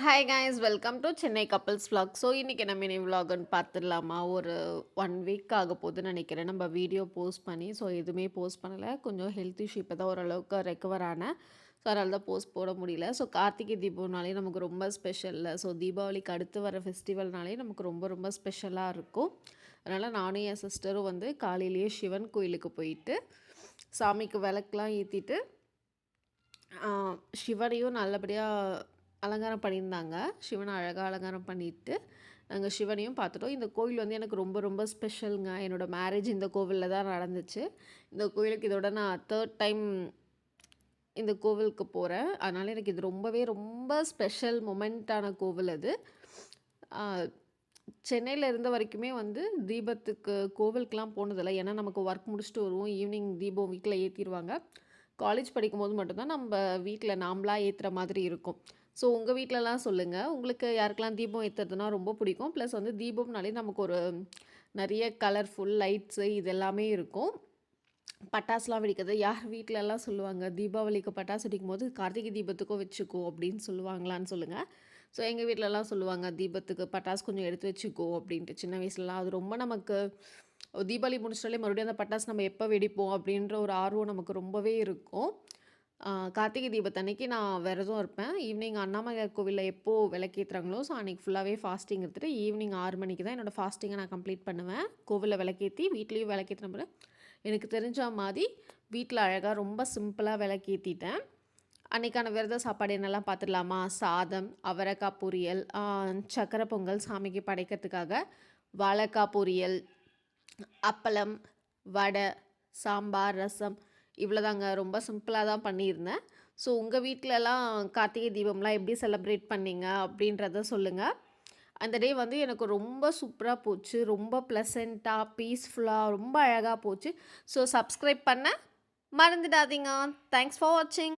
Hi guys welcome to Chennai couples vlog. So இன்றைக்கி என்ன mini vlogன்னு பார்த்துடலாமா? ஒரு 1 வீக் ஆக போகுதுன்னு நினைக்கிறேன் நம்ம வீடியோ போஸ்ட் பண்ணி. ஸோ எதுவுமே போஸ்ட் பண்ணலை, கொஞ்சம் ஹெல்த் இஷ்யூ இப்போ தான் ஓரளவுக்கு ரெக்கவர் ஆனேன். ஸோ அதனால தான் போஸ்ட் போட முடியல. ஸோ கார்த்திகை தீபம்னாலே நமக்கு ரொம்ப ஸ்பெஷலில். ஸோ தீபாவளிக்கு அடுத்து வர ஃபெஸ்டிவல்னாலே நமக்கு ரொம்ப ரொம்ப ஸ்பெஷலாக இருக்கும். அதனால் நானும் என் சிஸ்டரும் வந்து காலையிலேயே சிவன் கோயிலுக்கு போயிட்டு சாமிக்கு விளக்குலாம் ஏற்றிட்டு சிவனையும் நல்லபடியாக அலங்காரம் பண்ணியிருந்தாங்க. சிவனை அழகாக அலங்காரம் பண்ணிட்டு நாங்கள் சிவனையும் பார்த்துட்டோம். இந்த கோவில் வந்து எனக்கு ரொம்ப ரொம்ப ஸ்பெஷலுங்க. என்னோடய மேரேஜ் இந்த கோவிலில் தான் நடந்துச்சு. இந்த கோவிலுக்கு இதோட நான் 3rd டைம் இந்த கோவிலுக்கு போகிறேன். அதனால் எனக்கு இது ரொம்பவே ரொம்ப ஸ்பெஷல் மொமெண்ட்டான கோவில் அது. சென்னையில் இருந்த வரைக்குமே வந்து தீபத்துக்கு கோவிலுக்கெலாம் போனதில்லை. ஏன்னா நமக்கு ஒர்க் முடிச்சுட்டு வருவோம், ஈவினிங் தீபம் வீட்டில் ஏற்றிடுவாங்க. காலேஜ் படிக்கும்போது மட்டும்தான் நம்ம வீட்டில் நாம்ளாக ஏற்றுற மாதிரி இருக்கும். ஸோ உங்கள் வீட்டிலலாம் சொல்லுங்கள், உங்களுக்கு யாருக்கெல்லாம் தீபம் ஏற்றுறதுனா ரொம்ப பிடிக்கும். ப்ளஸ் வந்து தீபம்னாலே நமக்கு ஒரு நிறைய கலர்ஃபுல் லைட்ஸு இது எல்லாமே இருக்கும். பட்டாசுலாம் வெடிக்கிறது யார் வீட்டிலலாம் சொல்லுவாங்க, தீபாவளிக்கு பட்டாசு வெடிக்கும்போது கார்த்திகை தீபத்துக்கும் வச்சுக்கோ அப்படின்னு சொல்லுவாங்களான்னு சொல்லுங்கள். ஸோ எங்கள் வீட்டிலலாம் சொல்லுவாங்க, தீபத்துக்கு பட்டாசு கொஞ்சம் எடுத்து வச்சுக்கோ அப்படின்ட்டு. சின்ன வயசுலலாம் அது ரொம்ப நமக்கு தீபாவளி முடிச்சிட்டாலே மறுபடியும் அந்த பட்டாசு நம்ம எப்போ வெடிப்போம் அப்படின்ற ஒரு ஆர்வம் நமக்கு ரொம்பவே இருக்கும். கார்த்திகை தீபத்தன்னைக்கு நான் விரதம் இருப்பேன். ஈவினிங் அண்ணாமலையார் கோவிலில் எப்போ விளக்கேத்துறாங்களோ, ஸோ அன்றைக்கி ஃபுல்லாகவே ஃபாஸ்டிங் எடுத்துகிட்டு ஈவினிங் 6 மணிக்கு தான் என்னோடய ஃபாஸ்டிங்கை நான் கம்ப்ளீட் பண்ணுவேன். கோவிலில் விளக்கேற்றி வீட்லேயும் விளக்கேற்றின பிறகு எனக்கு தெரிஞ்ச மாதிரி வீட்டில் அழகாக ரொம்ப சிம்பிளாக விளக்கேற்றிட்டேன். அன்றைக்கான விரத சாப்பாடு என்னெல்லாம் பார்த்துடலாமா? சாதம், அவரைக்காய் பொரியல், சக்கரை பொங்கல் சாமிக்கு படைக்கிறதுக்காக, வாழைக்காய் பொரியல், அப்பளம், வடை, சாம்பார், ரசம் இவ்வளோதாங்க. ரொம்ப சிம்பிளாக தான் பண்ணியிருந்தேன். ஸோ உங்கள் வீட்டிலலாம் கார்த்திகை தீபம்லாம் எப்படி செலிப்ரேட் பண்ணீங்க அப்படின்றத சொல்லுங்கள். அந்த டே வந்து எனக்கு ரொம்ப சூப்பராக போச்சு. ரொம்ப ப்ளசண்ட்டாக, பீஸ்ஃபுல்லாக ரொம்ப அழகாக போச்சு. ஸோ சப்ஸ்கிரைப் பண்ண மறந்துடாதீங்க. தேங்க்ஸ் ஃபார் வாட்சிங்.